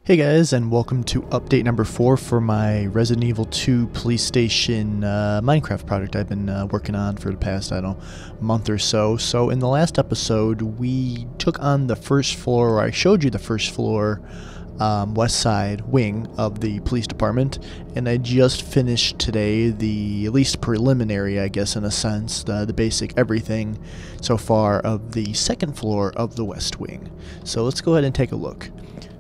Hey guys, and welcome to update number 4 for my Resident Evil 2 police station Minecraft project I've been working on for the past, I don't know, month or so. So in the last episode, we took on the first floor, or I showed you the first floor west side wing of the police department, and I just finished today the at least preliminary, I guess in a sense, the basic everything so far of the second floor of the west wing. So let's go ahead and take a look.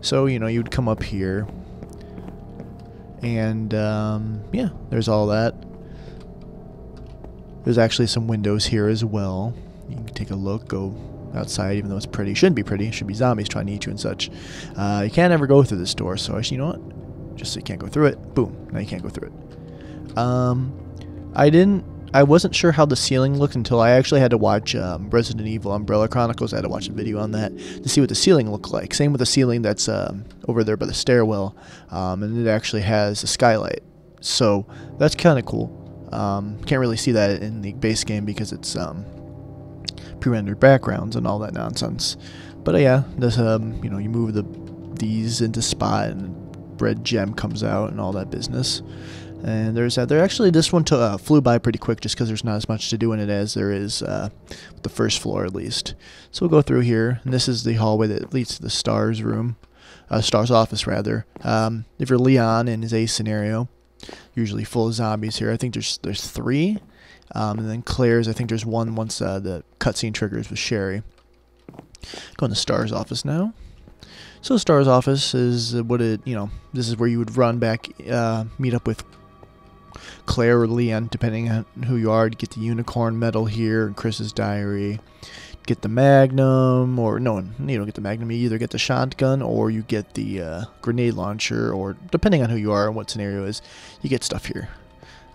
So, you know, you'd come up here, and, yeah, there's all that. There's actually some windows here as well. You can take a look, go outside, even though it's pretty. Shouldn't be pretty. It should be zombies trying to eat you and such. You can't ever go through this door, so you know what? Just so you can't go through it. Boom. Now you can't go through it. I wasn't sure how the ceiling looked until I actually had to watch Resident Evil Umbrella Chronicles. I had to watch a video on that to see what the ceiling looked like. Same with the ceiling that's over there by the stairwell, and it actually has a skylight. So that's kind of cool. Can't really see that in the base game because it's pre-rendered backgrounds and all that nonsense. But yeah, this you know, you move these into spot and red gem comes out and all that business. And there's that. Actually, this one flew by pretty quick just because there's not as much to do in it as there is with the first floor, at least. So we'll go through here, and this is the hallway that leads to the Star's room, Star's office, rather. If you're Leon in his A scenario, usually full of zombies here. I think there's 3, and then Claire's. I think there's one once the cutscene triggers with Sherry. Going to Star's office now. So Star's office is this is where you would run back, meet up with Claire or Leon, depending on who you are, to get the unicorn medal here in Chris's diary. Get the magnum, or no, you don't get the magnum. You either get the shotgun or you get the grenade launcher, or depending on who you are and what scenario is, you get stuff here.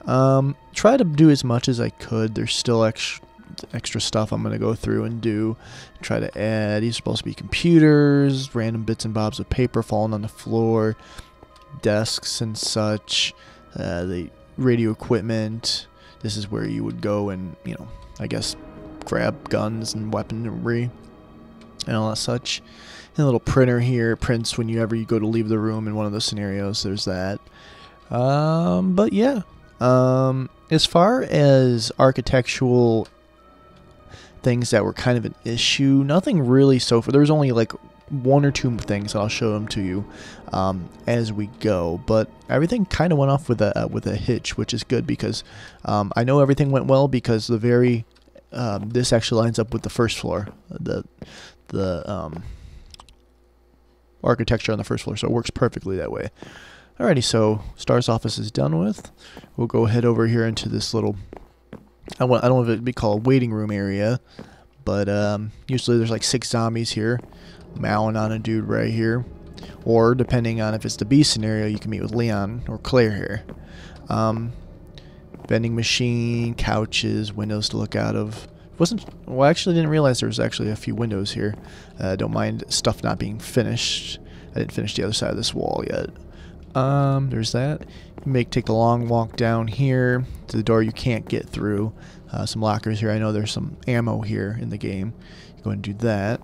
Try to do as much as I could. There's still extra stuff I'm going to go through and do. Try to add. These are supposed to be computers, random bits and bobs of paper falling on the floor, desks and such, the radio equipment. This is where you would go and, you know, I guess grab guns and weaponry and all that such. And a little printer here prints whenever you go to leave the room in one of the scenarios. There's that. But yeah, as far as architectural things that were kind of an issue, nothing really so far. There was only like 1 or 2 things. I'll show them to you as we go, but everything kind of went off with a hitch, which is good because I know everything went well because this actually lines up with the first floor, the architecture on the first floor, so it works perfectly that way. Alrighty, so Star's office is done with. We'll go head over here into this little, I don't know if it'd be called waiting room area, but usually there's like 6 zombies here, mowing on a dude right here, or depending on if it's the B scenario, you can meet with Leon or Claire here. Vending machine, couches, windows to look out of. Well, I actually didn't realize there was actually a few windows here. Don't mind stuff not being finished. I didn't finish the other side of this wall yet. There's that. Take the long walk down here to the door you can't get through. Some lockers here. I know there's some ammo here in the game. Go and do that.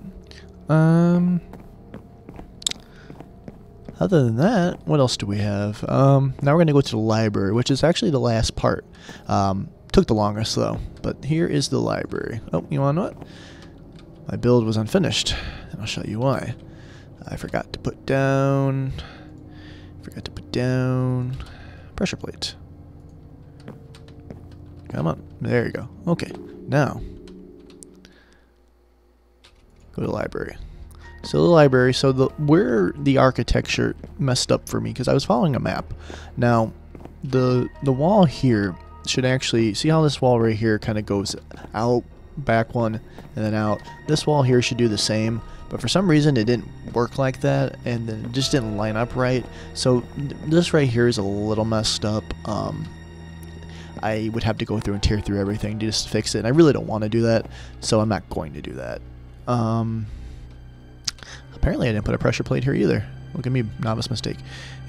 Other than that, what else do we have? Now we're going to go to the library, which is actually the last part. Took the longest though, but here is the library. Oh, you want to know what? My build was unfinished, and I'll show you why. I forgot to put down pressure plate. Come on, there you go. Okay, now go to the library. So the library, where the architecture messed up for me, because I was following a map. Now, the wall here should actually, see how this wall right here kind of goes out, back one, and then out. This wall here should do the same, but for some reason it didn't work like that, and then it just didn't line up right. So this right here is a little messed up. I would have to go through and tear through everything to just fix it, and I really don't want to do that, so I'm not going to do that. Apparently I didn't put a pressure plate here either. Look at me, novice mistake.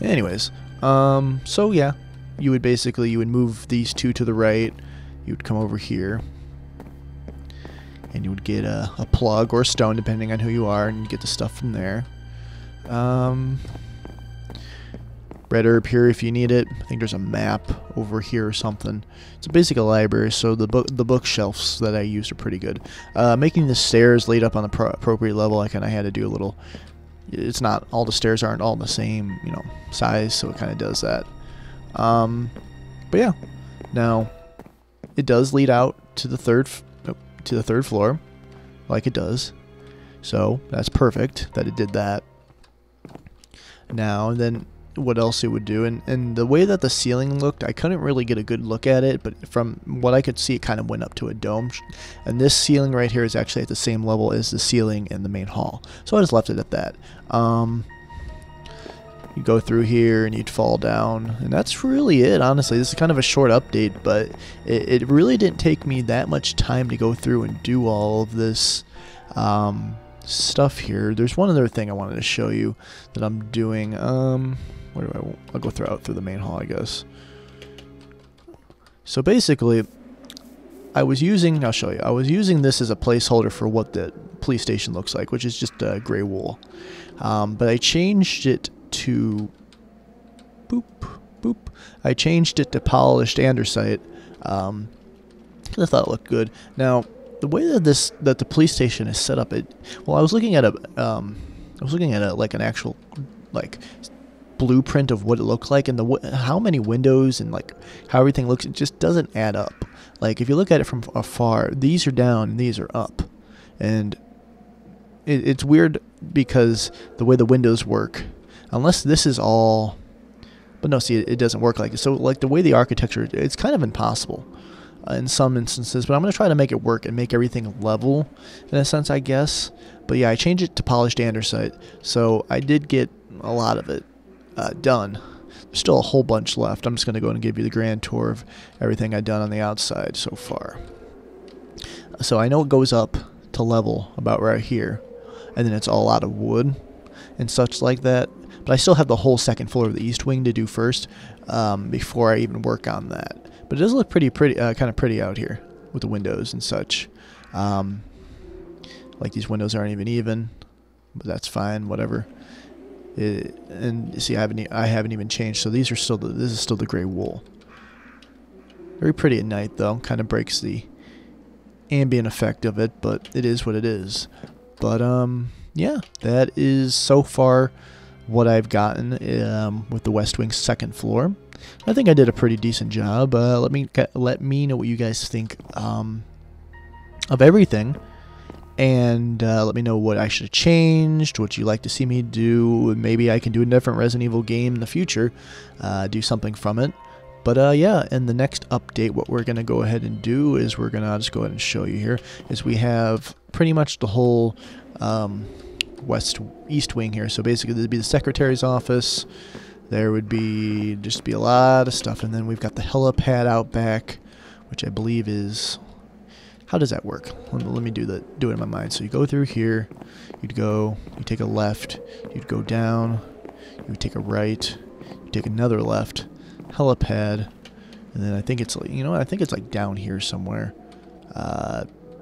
Anyways, so yeah, you would move these 2 to the right. You would come over here, and you would get a plug or a stone, depending on who you are, and you get the stuff from there. red herb here if you need it. I think there's a map over here or something. It's basically a library, so the bookshelves that I used are pretty good. Making the stairs laid up on the appropriate level, I kind of had to do a little. It's not all the stairs aren't all the same, you know, size, so it kind of does that. But yeah, now it does lead out to the third floor, like it does. So that's perfect that it did that. Now and then, what else it would do, and the way that the ceiling looked, I couldn't really get a good look at it, but from what I could see, it kind of went up to a dome. And this ceiling right here is actually at the same level as the ceiling in the main hall. So I just left it at that. You go through here and you'd fall down, and that's really it, honestly. This is kind of a short update, but it really didn't take me that much time to go through and do all of this stuff here. There's one other thing I wanted to show you that I'm doing. Where do I'll go through the main hall, I guess. So basically, I'll show you. I was using this as a placeholder for what the police station looks like, which is just gray wool. But I changed it to I changed it to polished andesite because I thought it looked good. Now, the way that the police station is set up, I was looking at like an actual like blueprint of what it looked like, and how many windows and like how everything looks, it just doesn't add up. Like if you look at it from afar, these are down and these are up, and it's weird because the way the windows work, unless this is all, but no, see, it doesn't work like this. So like the way the architecture, it's kind of impossible in some instances, but I'm going to try to make it work and make everything level in a sense, I guess. But yeah, I changed it to polished andesite, so I did get a lot of it done. There's still a whole bunch left. I'm just going to go and give you the grand tour of everything I've done on the outside so far. So I know it goes up to level about right here, and then it's all out of wood and such like that. But I still have the whole second floor of the east wing to do first before I even work on that. But it does look pretty, kind of pretty out here with the windows and such. Like these windows aren't even, but that's fine, whatever. And see, I haven't even changed. So these are still this is still the gray wool. Very pretty at night though. Kind of breaks the ambient effect of it, but it is what it is. But yeah, that is so far what I've gotten with the West Wing's second floor. I think I did a pretty decent job. Let me know what you guys think of everything, and let me know what I should have changed, what you'd like to see me do. Maybe I can do a different Resident Evil game in the future, do something from it. But yeah, in the next update, what we're going to go ahead and do is I'll just go ahead and show you here, is we have pretty much the whole east wing here. So basically there'd be the secretary's office, there would be just be a lot of stuff, and then we've got the helipad out back, which I believe is, how does that work? Let me do it in my mind. So you go through here, you take a left, you'd go down, you would take a right, you take another left, helipad, and then I think it's like, I think it's like down here somewhere.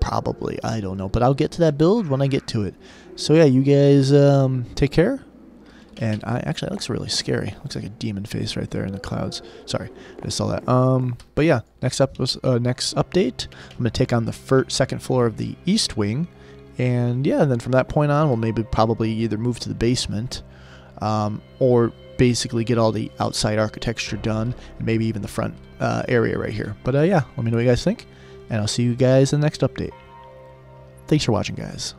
Probably, I don't know, but I'll get to that build when I get to it. So yeah, you guys take care. And actually, that looks really scary. Looks like a demon face right there in the clouds. Sorry, I just saw that. But yeah, next update, I'm gonna take on the second floor of the east wing, and yeah, then from that point on, we'll probably either move to the basement, or basically get all the outside architecture done, and maybe even the front area right here. But yeah, let me know what you guys think, and I'll see you guys in the next update. Thanks for watching, guys.